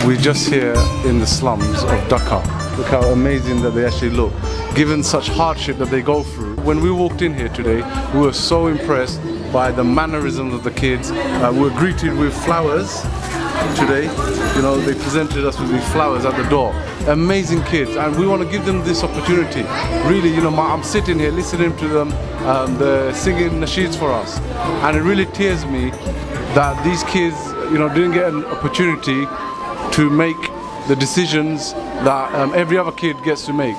We're just here in the slums of Dhaka. Look how amazing that they actually look, given such hardship that they go through. When we walked in here today, we were so impressed by the mannerisms of the kids. We were greeted with flowers today. You know, they presented us with these flowers at the door. Amazing kids, and we want to give them this opportunity. Really, you know, I'm sitting here listening to them, they're singing nasheeds for us, and it really tears me that these kids, you know, didn't get an opportunity to make the decisions that every other kid gets to make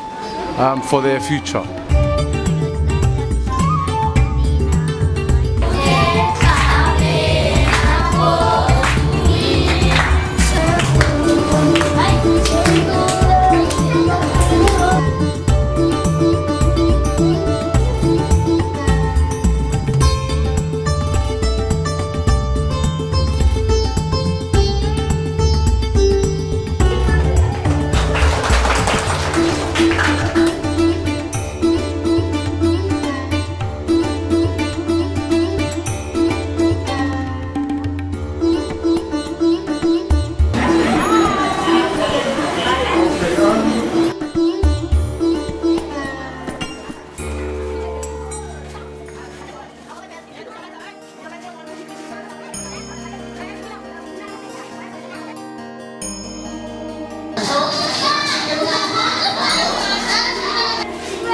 for their future.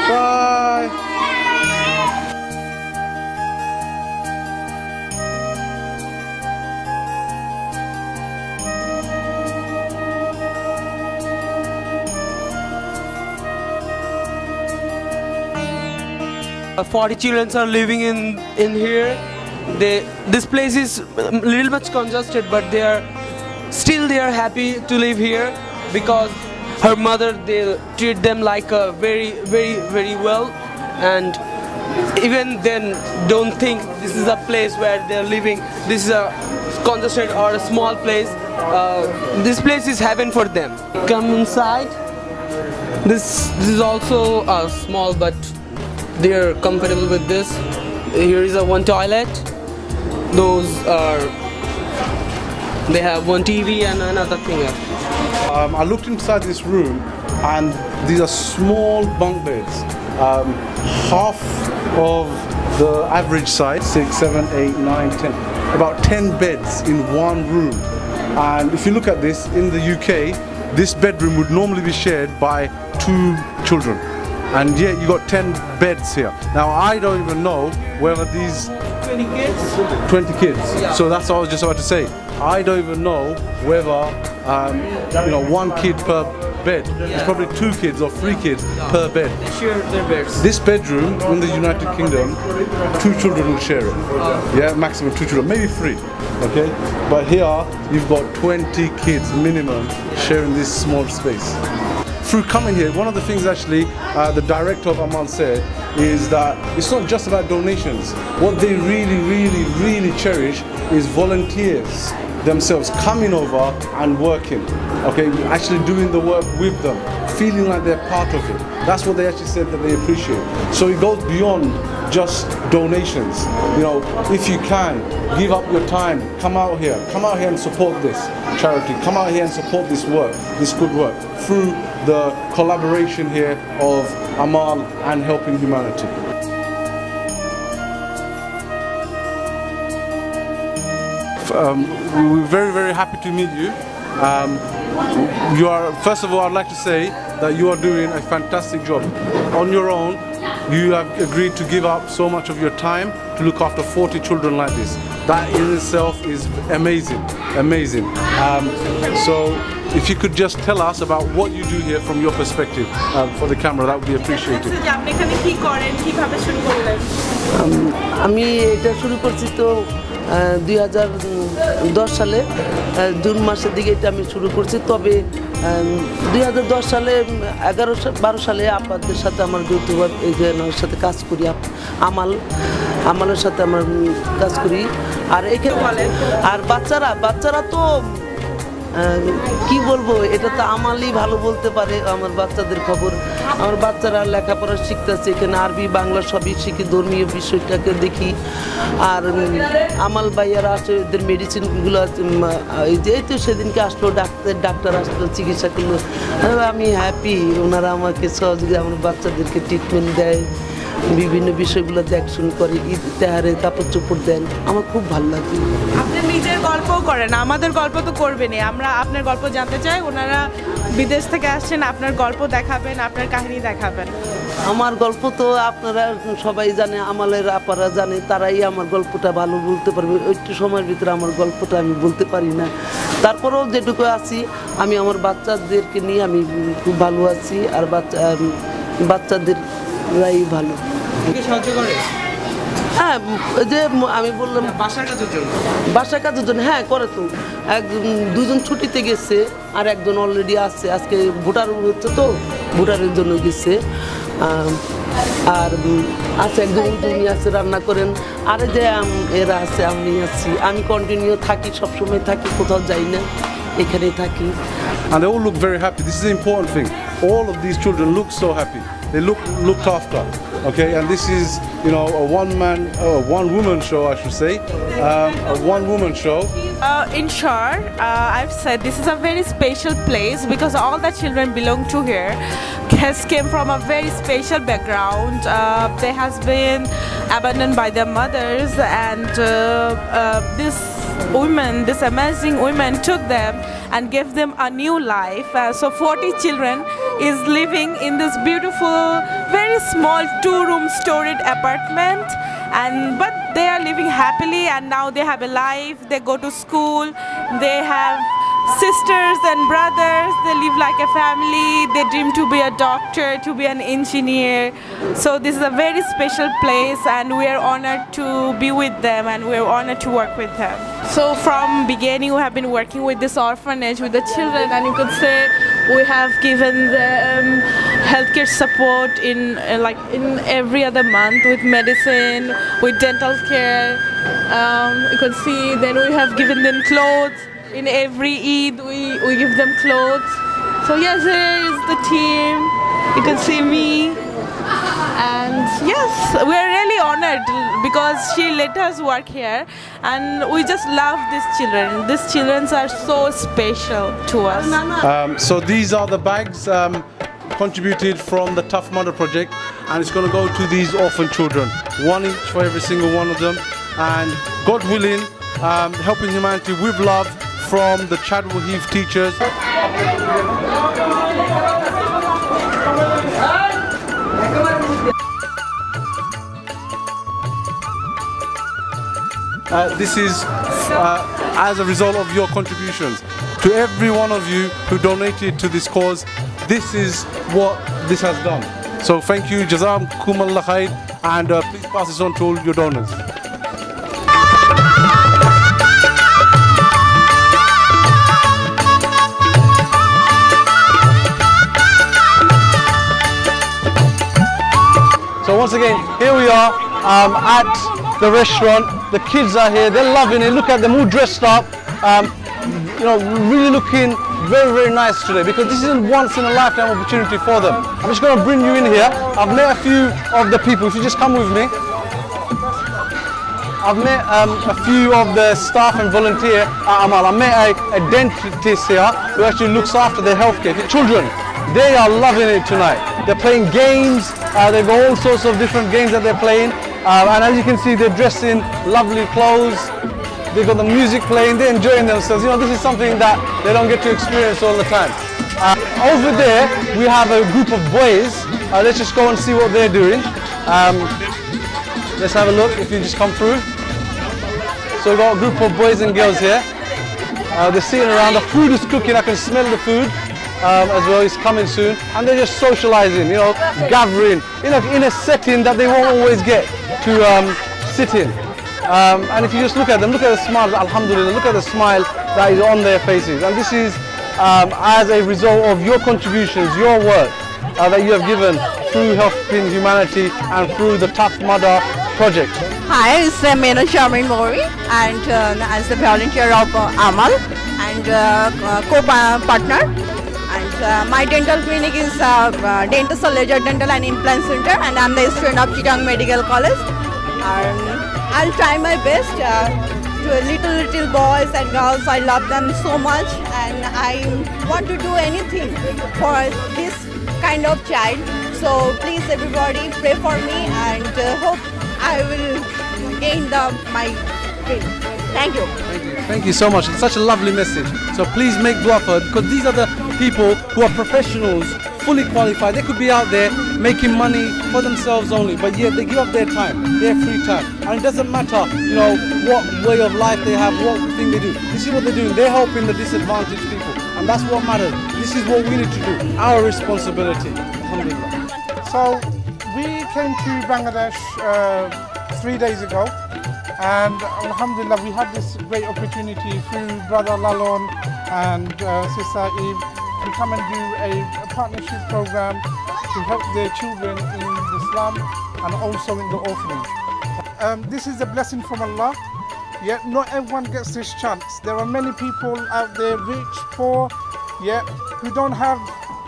Bye. Forty children are living in here. This place is a little much congested, but they are happy to live here because her mother, they treat them like very well, and even then don't think this is a place where they're living. This is a congested or a small place. This place is heaven for them. Come inside. This is also small, but they're comfortable with this. Here is one toilet. They have one TV and another thing. I looked inside this room, and these are small bunk beds, half of the average size, 6, 7, 8, 9, 10, about 10 beds in one room. And if you look at this, in the UK, this bedroom would normally be shared by 2 children, and yet you got 10 beds here. Now I don't even know whether these 20 kids. 20 kids. Yeah. So that's what I was just about to say. I don't even know whether you know, 1 kid per bed. It's probably 2 kids or 3 kids per bed. They share their beds. This bedroom in the United Kingdom, 2 children will share it. Yeah, maximum 2 children, maybe 3. Okay, but here you've got 20 kids minimum sharing this small space. Through coming here, one of the things actually the director of Amal said is that it's not just about donations. What they really cherish is volunteers themselves coming over and working, okay, actually doing the work with them, feeling like they're part of it. That's what they actually said that they appreciate. So it goes beyond just donations. You know, if you can, give up your time, come out here and support this charity, come out here and support this work, this good work, through the collaboration here of Amal and Helping Humanity. We're very happy to meet you. You are, first of all, I'd like to say that you are doing a fantastic job. On your own, you have agreed to give up so much of your time to look after 40 children like this. That in itself is amazing. So if you could just tell us about what you do here from your perspective for the camera, that would be appreciated. আমি এটা শুরু করছি তো 2010 সালে June মাসের দিকে এটা আমি শুরু করছি। তবে 2010 সালে 11-12 সালে আপনাদের সাথে আমার যৌথভাবে এই যে সাথে কাজ করি, আমালের সাথে আমার কাজ করি। আর এখানে আর বাচ্চারা তো কি বলবো, এটা তো আমালই ভালো বলতে পারে আমার বাচ্চাদের খবর। আমার বাচ্চারা লেখাপড়া শিখতেছে, এখানে আরবি বাংলা সবই শিখি, ধর্মীয় বিষয়টাকে দেখি। আর আমাল ভাইয়ারা আসে, এদের মেডিসিনগুলো এই যে তো সেদিনকে আসলো, ডাক্তার আসলো, চিকিৎসা করলো। আমি হ্যাপি, ওনারা আমাকে সহযোগিতা, আমার বাচ্চাদেরকে ট্রিটমেন্ট দেয়, বিভিন্ন বিষয়গুলো দেখশুন করে, ঈদ তেহারে কাপড় চোপড় দেন, আমার খুব ভালো লাগে। আপনি নিজের গল্পও করেন, আমাদের গল্প তো করবেনই, আমরা আপনার গল্প জানতে চাই। ওনারা বিদেশ থেকে আসছেন, আপনার গল্প দেখাবেন, আপনার কাহিনী দেখাবেন। আমার গল্প তো আপনারা সবাই জানে, আমালের আপারা জানে, তারাই আমার গল্পটা ভালো বলতে পারবে। একটু সময়ের ভিতরে আমার গল্পটা আমি বলতে পারি না, তারপরেও যেটুকু আছি আমি আমার বাচ্চাদেরকে নিয়ে আমি খুব ভালো আছি। আর বাচ্চাদেররাই ভালো। সাহায্য করে হ্যাঁ, যে আমি বললাম বাসার কাজের জন্য। বাসার কাজের জন্য, হ্যাঁ করে তো। দুজন ছুটিতে গেছে, আর একজন অলরেডি আছে, আজকে ভোটার হচ্ছে তো, ভোটারের জন্য গেছে। আর আছে একজন উনি আছে, রান্না করেন। আর যে এরা আছে, আমি আছি, আমি কন্টিনিউ থাকি, সবসময় থাকি, কোথাও যাই না, এখানেই থাকি। And they all look very happy. This is the important thing. All of these children look so happy. They look looked after. Okay, and this is, you know, a one woman show, I should say, a one woman show. In short, I've said this is a very special place because all the children belong to here has came from a very special background. They has been abandoned by their mothers, and this amazing women took them and gave them a new life. So 40 children is living in this beautiful, very small 2-room storied apartment, but they are living happily, and now they have a life. They go to school, they have sisters and brothers, they live like a family, they dream to be a doctor, to be an engineer. So this is a very special place, and we are honored to be with them, and we are honored to work with them. So from beginning we have been working with this orphanage, with the children, and you could say we have given them healthcare support in every other month, with medicine, with dental care. You could see, then we have given them clothes. In every Eid, we give them clothes. So yes, here is the team. You can see me. And yes, we are really honored because she let us work here, and we just love these children. These children are so special to us. So these are the bags contributed from the Tough Mudder project, and it's going to go to these orphan children, one each for every single one of them. And God willing, helping humanity with love from the Chadwell teachers. This is as a result of your contributions. To every one of you who donated to this cause, this is what this has done. So thank you, Jazakumullah khair, and please pass this on to all your donors. So once again, here we are at the restaurant. The kids are here, they're loving it. Look at them all dressed up, really looking very, very nice today, because this is a once in a lifetime opportunity for them. I'm just going to bring you in here. I've met a few of the people. If you just come with me. I've met a few of the staff and volunteer at Amal. I met a dentist here who actually looks after their healthcare. The children, they are loving it tonight. They're playing games. They've got all sorts of different games that they're playing. And as you can see, they're dressed in lovely clothes. They've got the music playing. They're enjoying themselves. You know, this is something that they don't get to experience all the time. Over there, we have a group of boys. Let's just go and see what they're doing. Let's have a look if you just come through. So we've got a group of boys and girls here. They're sitting around. The food is cooking. I can smell the food as well. It's coming soon. And they're just socializing, gathering in a setting that they won't always get to sit in. And if you just look at them, look at the smile, alhamdulillah, look at the smile that is on their faces. And this is as a result of your contributions, your work that you have given through helping humanity and through the Tough Mudder project. Hi, it's Mena Sharmin Mori, and as the volunteer of Amal. and co-partner. And my dental clinic is Dental Leisure Dental and Implant Center, and I'm the student of Chittagong Medical College. And I'll try my best to little boys and girls. I love them so much, and I want to do anything for this kind of child. So please, everybody, pray for me, and hope I will gain my dream. Thank you. Thank you so much. It's such a lovely message. So please make dua for her, because these are the people who are professionals, fully qualified. They could be out there making money for themselves only, but yet they give up their time, their free time. And it doesn't matter, what way of life they have, what thing they do. This is what they're doing. They're helping the disadvantaged people. And that's what matters. This is what we need to do. Our responsibility. Alhamdulillah. So we came to Bangladesh 3 days ago, and Alhamdulillah we had this great opportunity through Brother Lalon and Sister Eve to come and do a partnership program to help their children in the slum and also in the orphanage. This is a blessing from Allah, yet not everyone gets this chance. There are many people out there, rich, poor, yet who don't have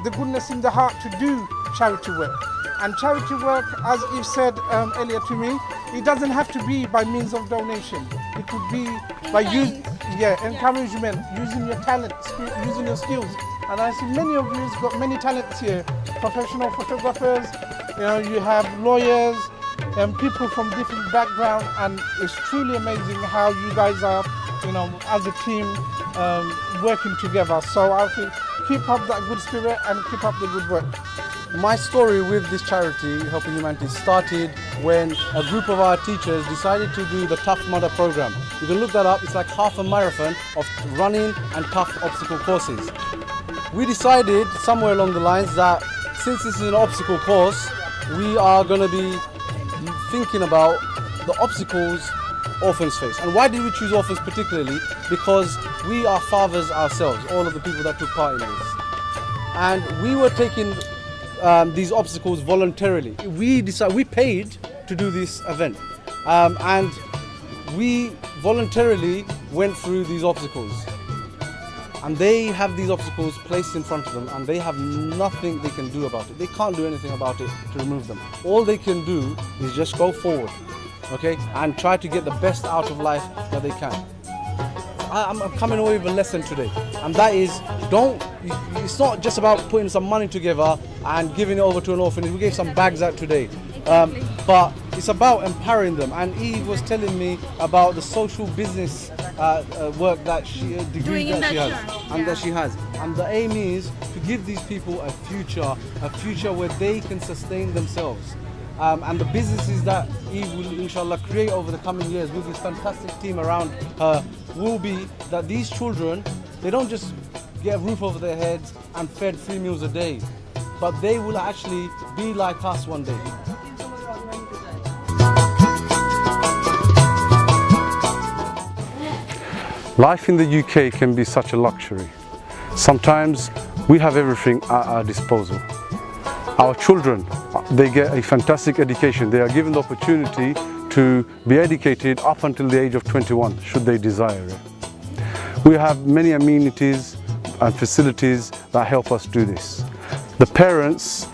the goodness in the heart to do charity work. And charity work, as Eve said earlier to me, it doesn't have to be by means of donation. It could be by encouragement, using your talent, using your skills. And I see many of you have got many talents here. Professional photographers, you have lawyers, and people from different backgrounds, and it's truly amazing how you guys are, as a team, working together. So I think keep up that good spirit and keep up the good work. My story with this charity, Helping Humanity, started when a group of our teachers decided to do the Tough Mudder program. You can look that up. It's like half a marathon of running and tough obstacle courses. We decided somewhere along the lines that since this is an obstacle course, we are going to be thinking about the obstacles orphans face. And why did we choose orphans particularly? Because we are fathers ourselves, all of the people that took part in this. And we were taking these obstacles voluntarily. We paid to do this event, and we voluntarily went through these obstacles. And they have these obstacles placed in front of them, and they have nothing they can do about it. They can't do anything about it to remove them. All they can do is just go forward, okay, and try to get the best out of life that they can. I'm coming away with a lesson today, and that is, it's not just about putting some money together and giving it over to an orphanage. We gave some bags out today, but it's about empowering them. And Eve was telling me about the social business work that she has, that she has. And the aim is to give these people a future where they can sustain themselves. And the businesses that Eve will inshallah create over the coming years with this fantastic team around her will be that these children, they don't just get a roof over their heads and fed 3 meals a day, but they will actually be like us one day. Life in the UK can be such a luxury. Sometimes we have everything at our disposal. Our children, they get a fantastic education. They are given the opportunity to be educated up until the age of 21, should they desire it. We have many amenities and facilities that help us do this. The parents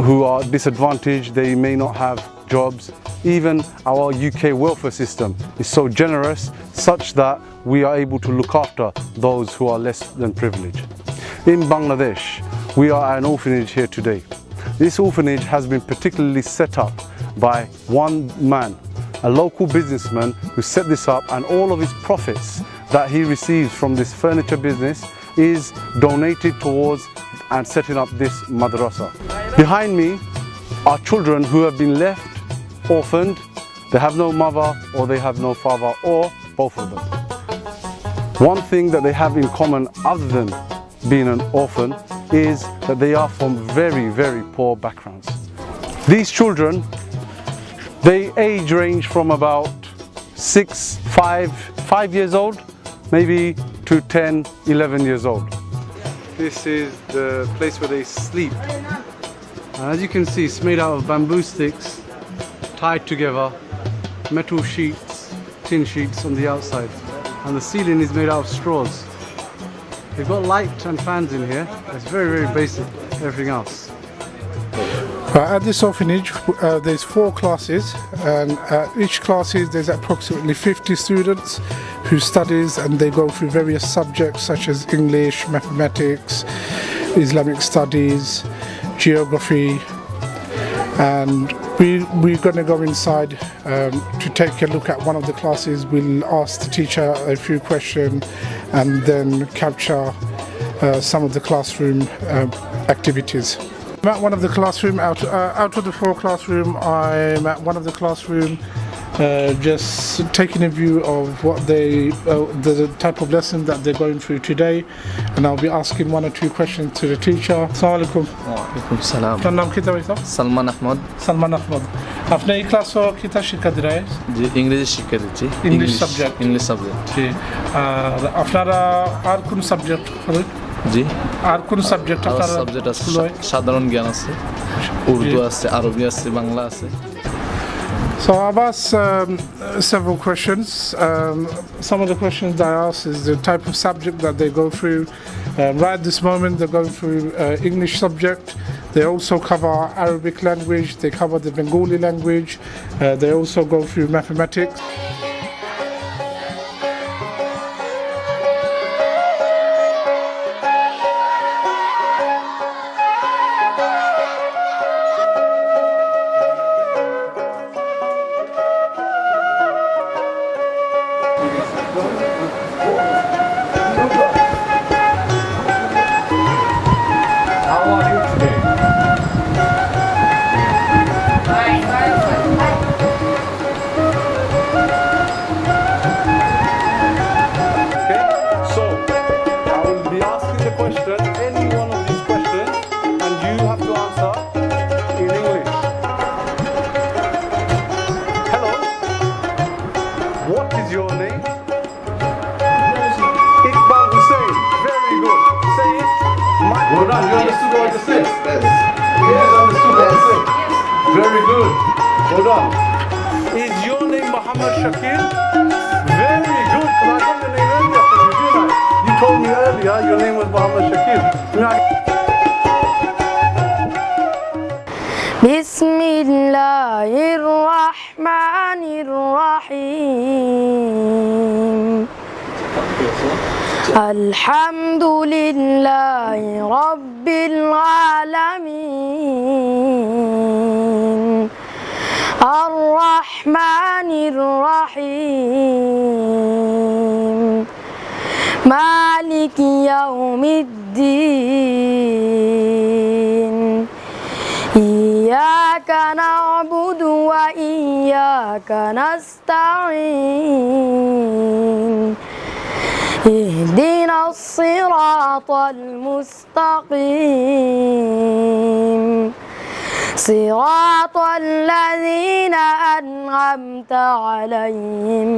who are disadvantaged, they may not have jobs. Even our UK welfare system is so generous, such that we are able to look after those who are less than privileged. In Bangladesh, we are at an orphanage here today. This orphanage has been particularly set up by one man, a local businessman who set this up, and all of his profits that he receives from this furniture business is donated towards and setting up this madrasa. Behind me are children who have been left orphaned. They have no mother, or they have no father, or both of them. One thing that they have in common, other than being an orphan, is that they are from very, very poor backgrounds. These children, they age range from about 5 years old, maybe to 10, 11 years old. This is the place where they sleep. And as you can see, it's made out of bamboo sticks, tied together, metal sheets, tin sheets on the outside. And the ceiling is made out of straws. They've got light and fans in here. It's very basic. Everything else. At this orphanage, there's 4 classes, and each classes there's approximately 50 students who studies, and they go through various subjects such as English, mathematics, Islamic studies, geography, and we're going to go inside to take a look at one of the classes. We'll ask the teacher a few questions and then capture some of the classroom activities. I'm at one of the classroom, out of the 4 classroom, I'm at one of the classroom just taking a view of what the type of lesson that they're going through today, and I'll be asking 1 or 2 questions to the teacher. Assalamu alaikum. ওয়ালাইকুম সালাম আপনার নাম কি ভাই? সালমান আহমদ সালমান আহমদ। আপনি এই ক্লাসও কিতা শিক্ষা দিরায়? জি ইংরেজি শিক্ষা দিচ্ছি ইংলিশ সাবজেক্ট। ইংলিশ সাবজেক্ট জি। আর আপনারা আর কোন সাবজেক্ট করেন? জি আর কোন সাবজেক্ট আর আপনারা? সাবজেক্ট আছে সাধারণ জ্ঞান আছে, উর্দু আছে, আরবি আছে, বাংলা আছে। So I've asked several questions. Some of the questions I asked is the type of subject that they go through. Right at this moment they're going through English subject. They also cover Arabic language, they cover the Bengali language, they also go through mathematics. Very good. Hold on. Is your name Muhammad Shakir? Very good. Because I got your name earlier from you, didn't I? You told me earlier your name was Muhammad Shakir. Bismillahir Rahmanir Rahim. Alhamdulillahi Rabbil Alamin. Ar-Rahmanir Rahim. Maliki Yawmiddin. Iyyaka na'budu wa iyyaka nasta'in. اهدنا الصراط المستقيم صراط الذين أنعمت عليهم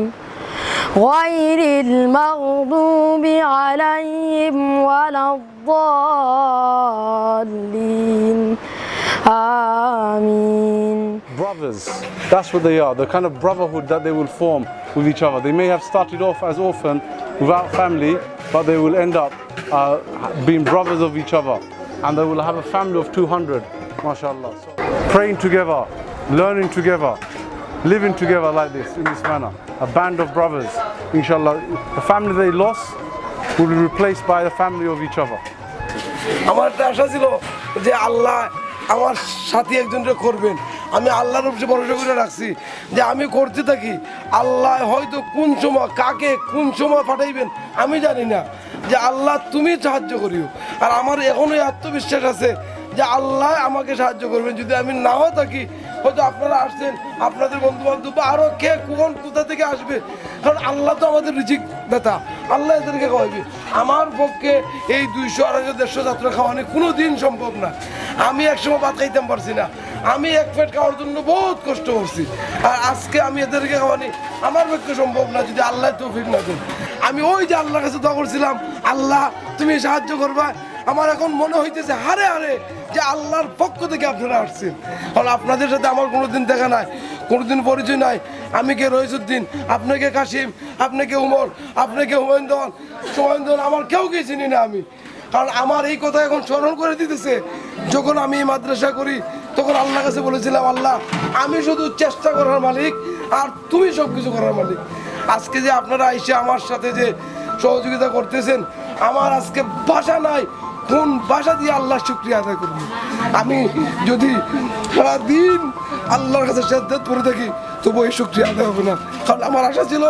غير المغضوب عليهم ولا الضالين آمين. Brothers, that's what they are, the kind of brotherhood that they will form with each other. They may have started off as orphan without family, but they will end up being brothers of each other, and they will have a family of 200, mashallah. So, praying together, learning together, living together like this, in this manner, a band of brothers, inshallah. The family they lost will be replaced by the family of each other. আমার একটা আশা ছিল যে আল্লাহ আমার সাথী একজনকে করবেন। আমি আল্লাহর উপরে ভরসা করে রাখছি যে আমি করতে থাকি, আল্লাহ হয়তো কোন সময় কাকে কোন সময় পাঠাইবেন আমি জানি না, যে আল্লাহ তুমি সাহায্য করিও। আর আমার এখনোই আত্মবিশ্বাস আছে যে আল্লাহ আমাকে সাহায্য করবেন। যদি আমি নাও থাকি, হয়তো আপনারা আসছেন, আপনাদের বন্ধু বান্ধব বা আরও কে কোথা থেকে আসবে, কারণ আল্লাহ তো আমাদের রিজিক দাতা, আল্লাহ এদেরকে খাওয়াবে। আমার পক্ষে এই 200, 250, 150 যাত্রা খাওয়ানো কোনো দিন সম্ভব না। আমি একসময় ভাত খাইতাম পারছি না, আমি এক পেট খাওয়ার জন্য বহুত কষ্ট করছি, আর আজকে আমি এদেরকে খাওয়ানি আমার পক্ষে সম্ভব না যদি আল্লাহ তৌফিক না দেন। আমি ওই যে আল্লাহর কাছে দোয়া করছিলাম, আল্লাহ তুমি সাহায্য করবা, আমার এখন মনে হইতেছে হারে হারে যে আল্লাহর পক্ষ থেকে আপনারা আসছেন। কারণ আপনাদের সাথে আমার কোনোদিন দেখা নাই, কোনোদিন পরিচয় নাই। আমি কে রইসুদ্দিন, আপনাকে কাশিম, আপনাকে উমর, আপনাকে হুমায়ুন, আমার কেউ কে চিনি না আমি। কারণ আমার এই কথা এখন স্মরণ করে দিতেছে, যখন আমি মাদ্রাসা করি তখন আল্লাহর কাছে বলেছিলাম, আল্লাহ আমি শুধু চেষ্টা করার মালিক আর তুমি সব কিছু করার মালিক। আজকে যে আপনারা এসে আমার সাথে যে সহযোগিতা করতেছেন, আমার আজকে ভাষা নাই, কোন ভাষা দিয়ে আল্লাহর শুকরিয়া আদায় করব। আমি যদি সারাদিন আল্লাহর কাছে সাজ্জাদ পড়ে থাকি তবু এই শুকরিয়া আদায় হবে না। কারণ আমার আশা ছিল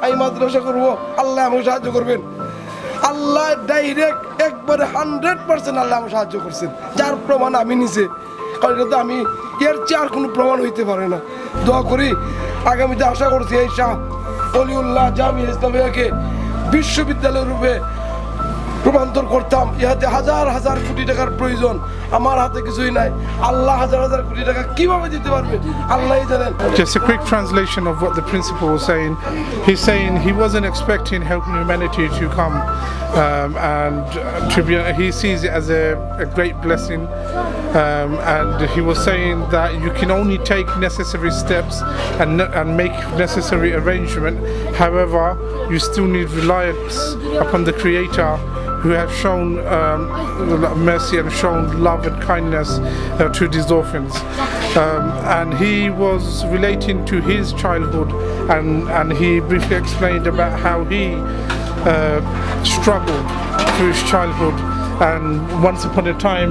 আমি মাদ্রাসা করব, আল্লাহ আমাকে সাহায্য করবেন। আল্লাহ ডাইরেক্ট একবারে 100% আল্লাহ আমাকে সাহায্য করছেন, যার প্রমাণ আমি নিছে। কারণ এটা তো আমি এর চেয়ে আর কোনো প্রমাণ হইতে পারে না। দোয়া করি আগামীতে আশা করছি এই শাহ অলিউল্লাহ জামিয়া ইসলামিয়াকে বিশ্ববিদ্যালয় রূপে রূপান্তর করতাম। ইহাতে হাজার হাজার কোটি টাকার প্রয়োজন, আমার হাতে কিছুই নাই। আল্লাহ হাজার হাজার কোটি টাকা কিভাবে দিতে পারবে আল্লাহই জানেন। Just a quick translation of what the principal was saying. He's saying he wasn't expecting helping humanity to come, and to be, he sees it as a great blessing, and he was saying that you can only take necessary steps and make necessary arrangement. However, you still need reliance upon the Creator, who have shown mercy and shown love and kindness to these orphans. And he was relating to his childhood, and he briefly explained about how he struggled through his childhood, and once upon a time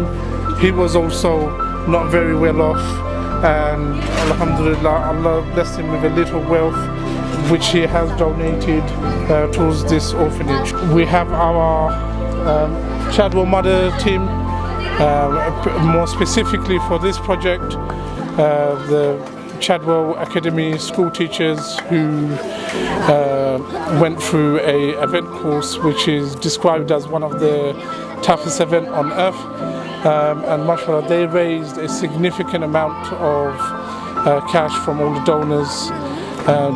he was also not very well off, and alhamdulillah Allah blessed him with a little wealth which he has donated towards this orphanage. We have our Chadwell Mudders team, more specifically for this project, the Chadwell Academy school teachers who went through a event course which is described as one of the toughest event on earth, and mashallah they raised a significant amount of cash from all the donors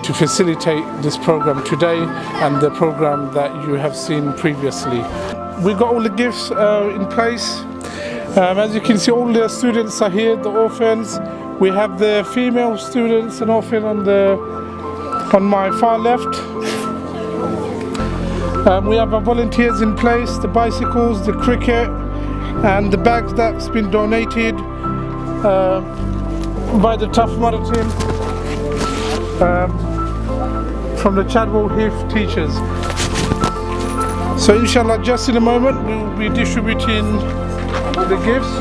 to facilitate this program today and the program that you have seen previously. We got all the gifts in place. As you can see, all the students are here, the orphans. We have the female students and orphan on my far left. We have our volunteers in place, the bicycles, the cricket, and the bags that's been donated by the Tough Mudder team from the Chadwell Heath teachers. So inshallah, just in a moment we will be distributing the gifts.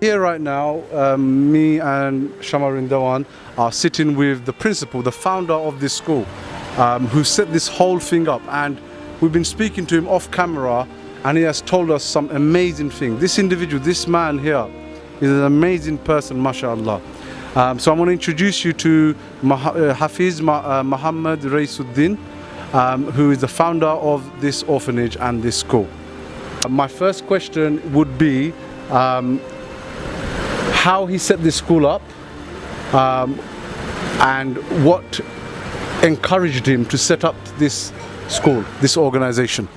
Here right now, me and Shamarin Dawan are sitting with the principal, the founder of this school, who set this whole thing up, and we've been speaking to him off camera, and he has told us some amazing things. This individual, this man here, is an amazing person, mashallah. So I'm going to introduce you to Hafiz Muhammad Raisuddin, who is the founder of this orphanage and this school. My first question would be how he set this school up, and what encouraged him to set up this school, this organization.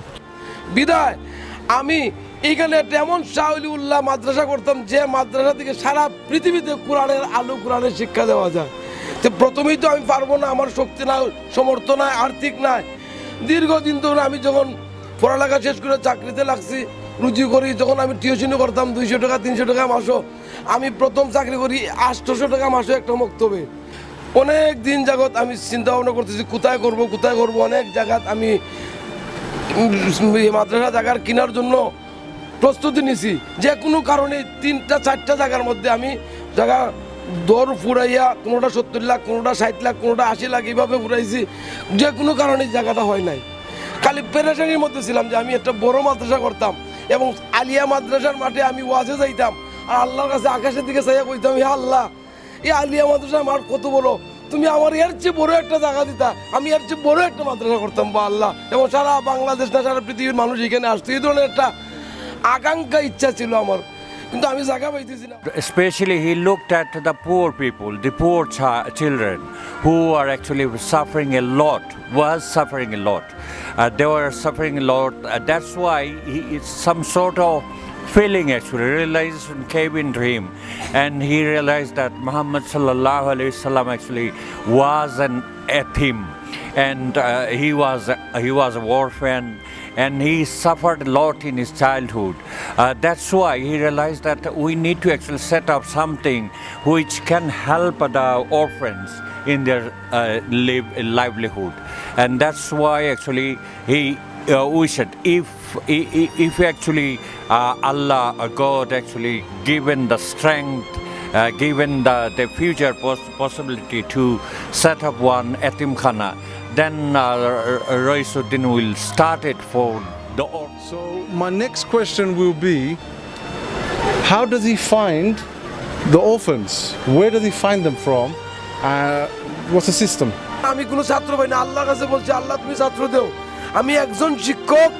বিদায় আমি এখানে তেমন শাহলিউল্লাহ মাদ্রাসা করতাম যে মাদ্রাসা থেকে সারা পৃথিবীতে কোরআনের আলো, কোরআনের শিক্ষা দেওয়া যায়। তো প্রথমেই তো আমি পারবো না, আমার শক্তি নাই, সমর্থ নাই, আর্থিক নাই। দীর্ঘদিন ধরে আমি যখন পড়ালেখা শেষ করে চাকরিতে লাগছি, রুজি করি। যখন আমি টিউশনি করতাম 200 টাকা 300 টাকা মাসও, আমি প্রথম চাকরি করি 800 টাকা মাসে একটা মক্তবে। অনেক দিন যাবত আমি চিন্তা ভাবনা করতেছি কোথায় করব। অনেক জায়গাত আমি মাদ্রাসা জায়গার কেনার জন্য প্রস্তুতি নিছি। যে কোনো কারণে 3-4টা জায়গার মধ্যে আমি জায়গা দর ফুরাইয়া, কোনোটা 70 লাখ, কোনোটা 60 লাখ, কোনোটা 80 লাখ এইভাবে ফুরাইছি। যে কোনো কারণে জায়গাটা হয় নাই। খালি পেরেশানির মধ্যে ছিলাম যে আমি একটা বড় মাদ্রাসা করতাম এবং আলিয়া মাদ্রাসার মাঠে আমি ওয়াজে যাইতাম আর আল্লাহর কাছে আকাশের দিকে চাইয়া কইতাম, হে আল্লাহ, এই আলিয়া মাদ্রাসা আমার কত বড়, তুমি আমার এর চেয়ে বড় একটা জায়গা দিতা, আমি এর চেয়ে বড় একটা মাদ্রাসা করতাম বা আল্লাহ। এবং সারা বাংলাদেশ না সারা পৃথিবীর মানুষ এখানে আসতো, এই ধরনের একটা আকাঙ্ক্ষা ইচ্ছা ছিল আমার, কিন্তু আমি জায়গা পাইতেছি না। Especially he looked at the poor people, the poor children who are actually suffering a lot, was suffering a lot. They were suffering a lot. That's why some sort of feeling actually realization came into him, and he realized that Muhammad sallallahu alaihi wasallam actually was an atheist, and he was an orphan, and he suffered a lot in his childhood. That's why he realized that we need to actually set up something which can help the orphans in their livelihood, and that's why actually he wished if actually Allah or God actually given the strength, given the future possibility to set up one etimkhana, then Raisuddin will start it for the orphans. So my next question will be, how does he find the orphans? Where does he find them from? What's the system? আমি কোনো ছাত্র পাই না, আল্লাহর কাছে বলছি, আল্লাহ তুমি ছাত্র দেও। আমি একজন শিক্ষক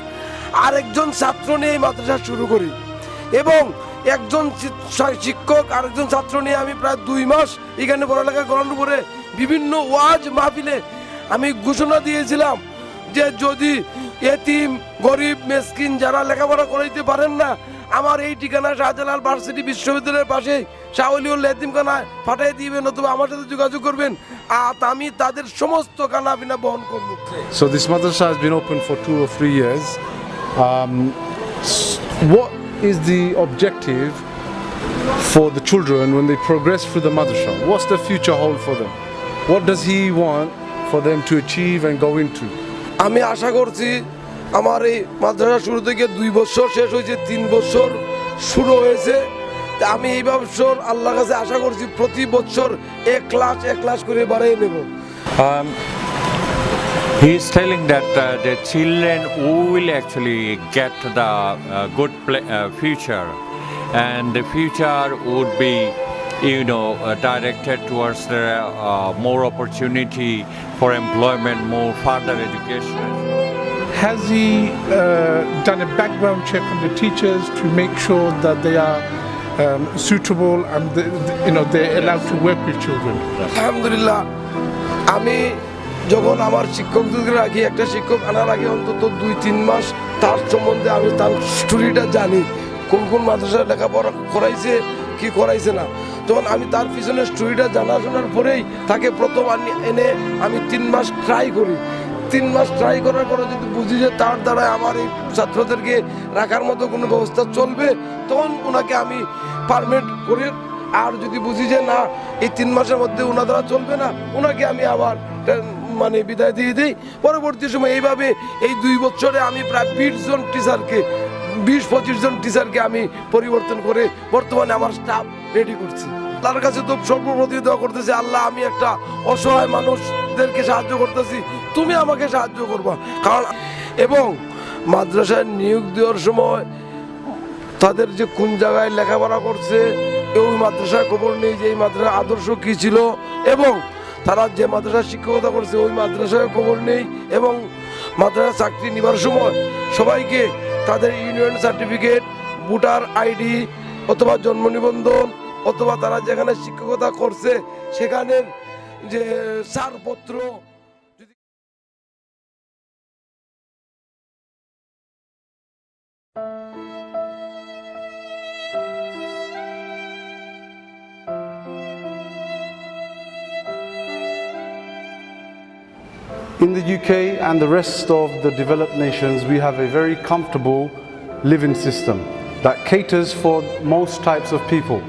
আর একজন ছাত্র নিয়ে এই মাদ্রাসা শুরু করি এবং একজন শিক্ষক আর একজন ছাত্র নিয়ে আমি প্রায় 2 মাস এখানে পড়ালেখা করানোর পরে বিভিন্ন ওয়াজ মাহফিলে আমি ঘোষণা দিয়েছিলাম যে যদি এতিম গরিব মেসকিন যারা লেখাপড়া করাইতে পারেন না, আমার এই ঠিকানা শাহজালাল ভার্সিটি বিশ্ববিদ্যালয়ের পাশে শাওলিউল এতিমখানায় পাঠিয়ে দিবেন অথবা আমার সাথে যোগাযোগ করবেন, আর আমি তাদের সমস্ত খানাপিনা বহন করব। So this madrasa has been open for 2 or 3 years. What is the objective for the children when they progress through the madrasa? What's the future hold for them? What does he want for them to achieve and go into? আমি আশা করছি আমার এই মাদ্রাসা শুরু থেকে 2 বছর শেষ হয়েছে, 3 বছর শুরু হয়েছে। আমি এই বছর আল্লাহর কাছে আশা করছি প্রতি বছর 1 ক্লাস করে বাড়িয়ে নেব। He is telling that the children will actually get the good future, and the future would be, directed towards the more opportunity for employment, more further education. Has he done a background check on the teachers to make sure that they are suitable and they're allowed to work with children? আলহামদুলিল্লাহ, আমি যখন আমার শিক্ষকদের রাখি, একটা শিক্ষক আনার আগে অন্তত 2-3 মাস তার সম্বন্ধে আমি তার স্টোরিটা জানি, কোন কোন মাদ্রাসায় লেখাপড়া করাইছে কি করাইছে না। যখন আমি তার পিছনে স্টোরিটা জানাশোনার পরেই তাকে প্রথম এনে আমি 3 মাস ট্রাই করি। 3 মাস ট্রাই করার পরে যদি বুঝি যে তার দ্বারা আমার এই ছাত্রদেরকে রাখার মতো কোনো ব্যবস্থা চলবে, তখন ওনাকে আমি পারমিট করি। আর যদি বুঝি যে না, এই 3 মাসের মধ্যে ওনার দ্বারা চলবে না, ওনাকে আমি আবার বিদায় দিয়ে দিই। পরবর্তী সময় এইভাবে এই 2 বছরে আমি প্রায় 20 জন টিচারকে, 20-25 জন টিচারকে আমি পরিবর্তন করে বর্তমানে আমার স্টাফ রেডি করছি। তার কাছে তো সর্বপ্রতি দোয়া করতেছি, আল্লাহ, আমি একটা অসহায় মানুষদেরকে সাহায্য করতেছি, তুমি আমাকে সাহায্য করবা। কারণ এবং মাদ্রাসায় নিয়োগ দেওয়ার সময় তাদের যে কোন জায়গায় লেখাপড়া করছে ওই মাদ্রাসায় খবর নেই, যে এই মাদ্রাসার আদর্শ কী ছিল, এবং তারা যে মাদ্রাসায় শিক্ষকতা করছে ওই মাদ্রাসায় খবর নেই। এবং মাদ্রাসা চাকরি নেবার সময় সবাইকে তাদের ইউনিয়ন সার্টিফিকেট, ভোটার আইডি অথবা জন্ম নিবন্ধন অথবা তারা যেখানে শিক্ষকতা করছে সেখানের যে ছাড়পত্র, In the UK and the rest of the developed nations, we have a very comfortable living system that caters for most types of people.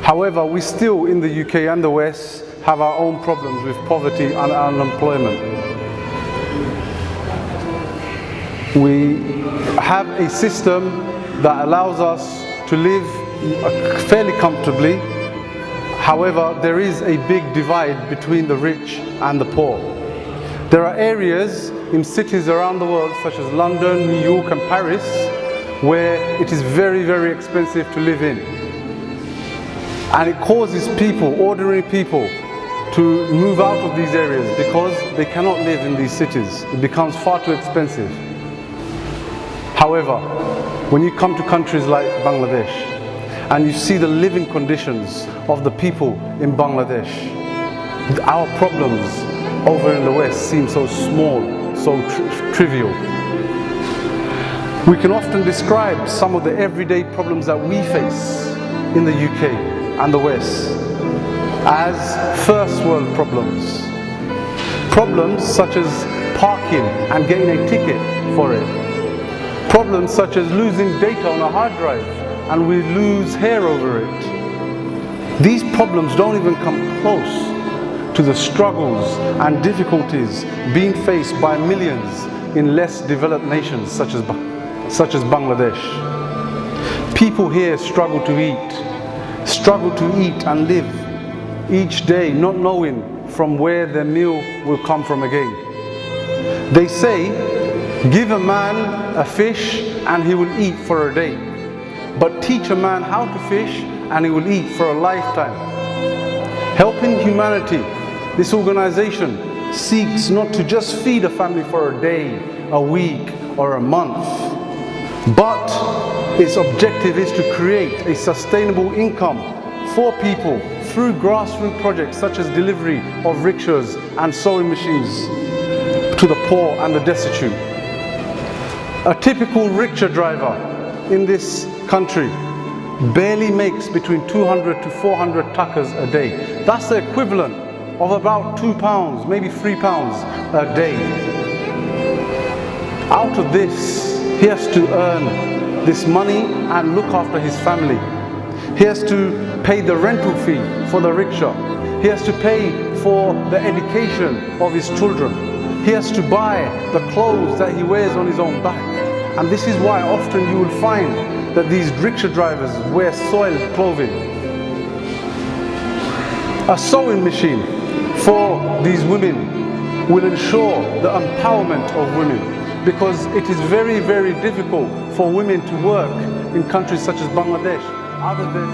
However, we still in the UK and the West have our own problems with poverty and unemployment. We have a system that allows us to live fairly comfortably. However, there is a big divide between the rich and the poor. There are areas in cities around the world, such as London, New York and Paris, where it is very, very expensive to live in. And it causes people, ordinary people, to move out of these areas because they cannot live in these cities. It becomes far too expensive. However, when you come to countries like Bangladesh and you see the living conditions of the people in Bangladesh, our problems over in the West seem so small, so trivial. We can often describe some of the everyday problems that we face in the UK and the West as first world problems. Problems such as parking and getting a ticket for it. Problems such as losing data on a hard drive and we lose hair over it. These problems don't even come close to the struggles and difficulties being faced by millions in less developed nations such as Bangladesh. People here struggle to eat and live each day not knowing from where their meal will come from again. They say, give a man a fish and he will eat for a day, but teach a man how to fish and he will eat for a lifetime. Helping humanity, this organization seeks not to just feed a family for a day, a week or a month, but its objective is to create a sustainable income for people through grassroots projects such as delivery of rickshaws and sewing machines to the poor and the destitute. A typical rickshaw driver in this country barely makes between 200 to 400 takas a day. That's the equivalent of about £2, maybe £3 a day. Out of this, he has to earn this money and look after his family. He has to pay the rental fee for the rickshaw. He has to pay for the education of his children. He has to buy the clothes that he wears on his own back. And this is why often you will find that these rickshaw drivers wear soiled clothing. A sewing machine for these women will ensure the empowerment of women, because it is very, very difficult for women to work in countries such as Bangladesh other than